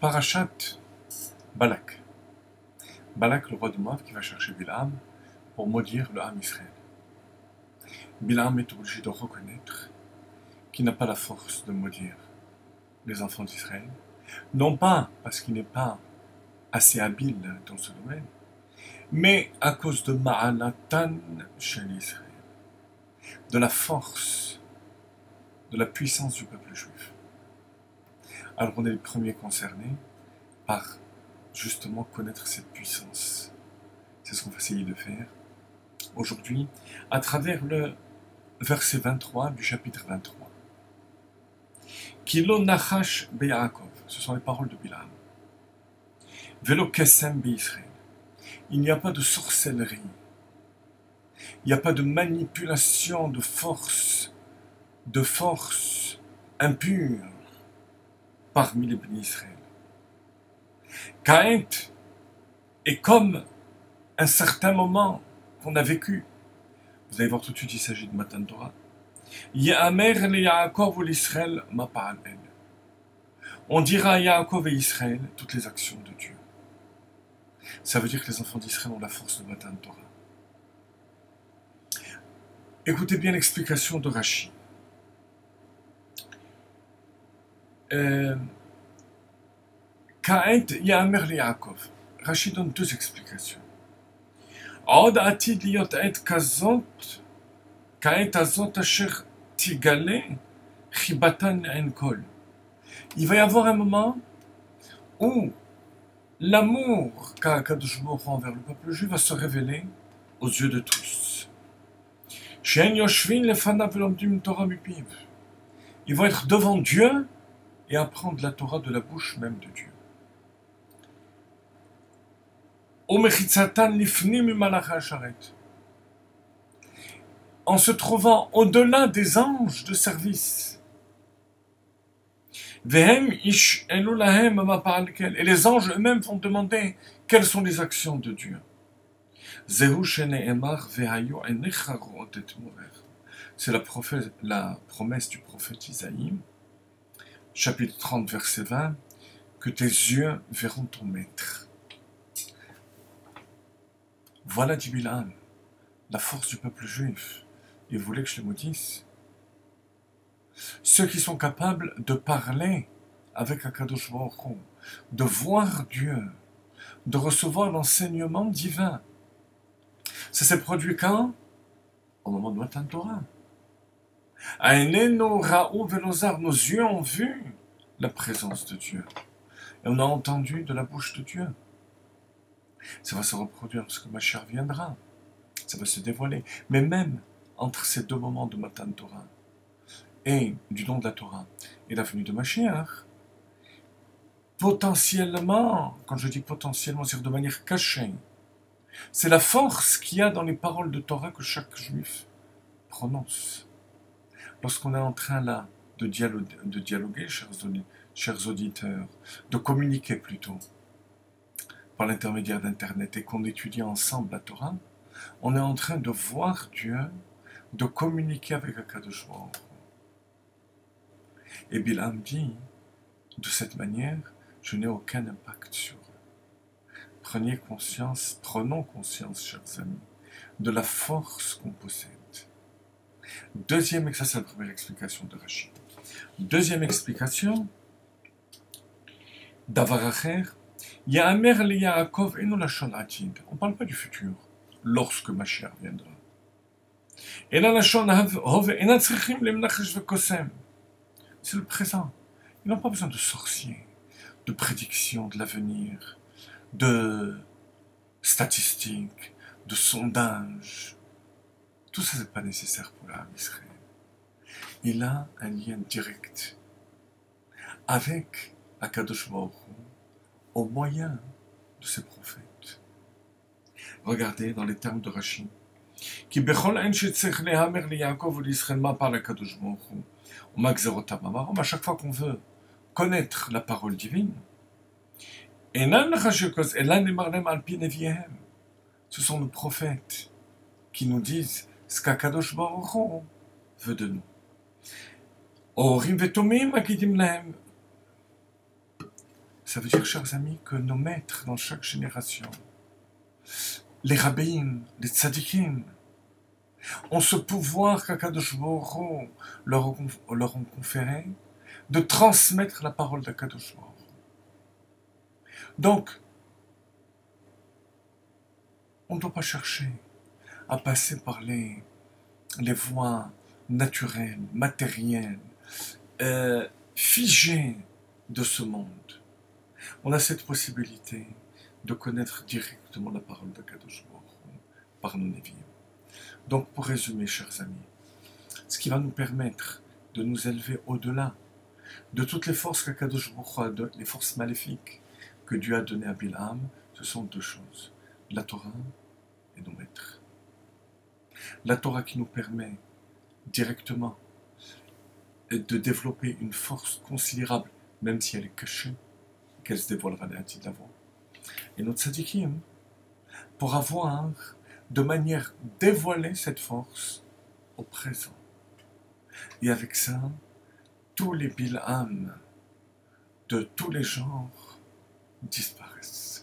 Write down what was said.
Parachat Balak. Balak, le roi de Moab, qui va chercher Bilam pour maudire le Ham Israël. Bilam est obligé de reconnaître qu'il n'a pas la force de maudire les enfants d'Israël, non pas parce qu'il n'est pas assez habile dans ce domaine, mais à cause de Ma'alatan chez Israël, de la force, de la puissance du peuple juif. Alors on est les premiers concernés par justement connaître cette puissance. C'est ce qu'on va essayer de faire aujourd'hui à travers le verset 23 du chapitre 23. Kilo nachash be'Yaakov, ce sont les paroles de Bilam. Velo kesem be'Israël. Il n'y a pas de sorcellerie, il n'y a pas de manipulation de force impure parmi les bénis Israël. Caïn est comme un certain moment qu'on a vécu. Vous allez voir tout de suite, il s'agit de Matan Torah. Ya'amer le Yaakov ou l'Israël ma pa'al el. On dira à Yaakov et Israël toutes les actions de Dieu. Ça veut dire que les enfants d'Israël ont la force de Matan Torah. Écoutez bien l'explication de Rashi. Ka'et Ya'amer le Yaakov. Rashi donne deux explications. עוד עתיד להיות עת כזאת, כעת הזאת אשר תגלה חיבתן לעין כל. Il va y avoir un moment où l'amour qu'a Akadosh Baruch Hu envers le peuple juif va se révéler aux yeux de tous. שאין יושבים לפניו ולומדים תורה מפיו. Ils vont être devant Dieu et apprendre la Torah de la bouche même de Dieu. En se trouvant au-delà des anges de service. Et les anges eux-mêmes vont demander quelles sont les actions de Dieu. C'est la promesse du prophète Isaïe, chapitre 30, verset 20, que tes yeux verront ton maître. Voilà, dit Bilam, la force du peuple juif. Et vous voulez que je le maudisse? Ceux qui sont capables de parler avec Akadosh Baruch Hu, de voir Dieu, de recevoir l'enseignement divin. Ça s'est produit quand? Au moment de Matan Torah. Nos yeux ont vu la présence de Dieu. Et on a entendu de la bouche de Dieu. Ça va se reproduire lorsque Mashiach viendra. Ça va se dévoiler. Mais même entre ces deux moments de Matan Torah et du don de la Torah et la venue de Mashiach, potentiellement, quand je dis potentiellement, c'est de manière cachée, c'est la force qu'il y a dans les paroles de Torah que chaque juif prononce. Lorsqu'on est en train là de dialoguer, chers auditeurs, de communiquer plutôt, par l'intermédiaire d'Internet et qu'on étudie ensemble la Torah, on est en train de voir Dieu, de communiquer avec Akadosh Baruch Hu. Et Bilam dit, de cette manière, je n'ai aucun impact sur eux. Prenons conscience, chers amis, de la force qu'on possède. Deuxième, et ça c'est la première explication de Rashi. Deuxième explication, Davar Acher, Ya'amer le Yaakov eno lashon atid. On ne parle pas du futur, lorsque Mashiach viendra. Ela lashon hove ena tzrichim lemnachesh vekosem. C'est le présent. Ils n'ont pas besoin de sorciers, de prédictions de l'avenir, de statistiques, de sondages. Tout ça, ce n'est pas nécessaire pour l'âme Israël. Il a un lien direct avec Akadosh Baruch Hu au moyen de ses prophètes. Regardez dans les termes de Rashi. Qui bechol ein shetzech lehamer le Yaakov ou l'Israël ma par Akadosh Baruch Hu ou magzerotav amarom. À chaque fois qu'on veut connaître la parole divine, enan lechashikos elan nemarlem al pi neviehem. Ce sont nos prophètes qui nous disent ce qu'Akadosh Baruch Hu veut de nous. Orim vetomim akidim lahem. Ça veut dire, chers amis, que nos maîtres dans chaque génération, les rabbins, les tzadikim, ont ce pouvoir qu'Akadosh Baruch Hu leur ont conféré de transmettre la parole d'Akadosh Baruch Hu. Donc, on ne doit pas chercher à passer par les voies naturelles, matérielles, figées de ce monde. On a cette possibilité de connaître directement la parole d'Akadosh Baruch Hu par nos Nevi'im. Donc, pour résumer, chers amis, ce qui va nous permettre de nous élever au-delà de toutes les forces qu'Akadosh Baruch Hu a données, les forces maléfiques que Dieu a données à Bilham, ce sont deux choses, la Torah et nos maîtres. La Torah qui nous permet directement de développer une force considérable, même si elle est cachée, qu'elle se dévoilera d'avant. Et notre tzadikim, pour avoir de manière dévoilée cette force au présent. Et avec ça, tous les Bilham de tous les genres disparaissent.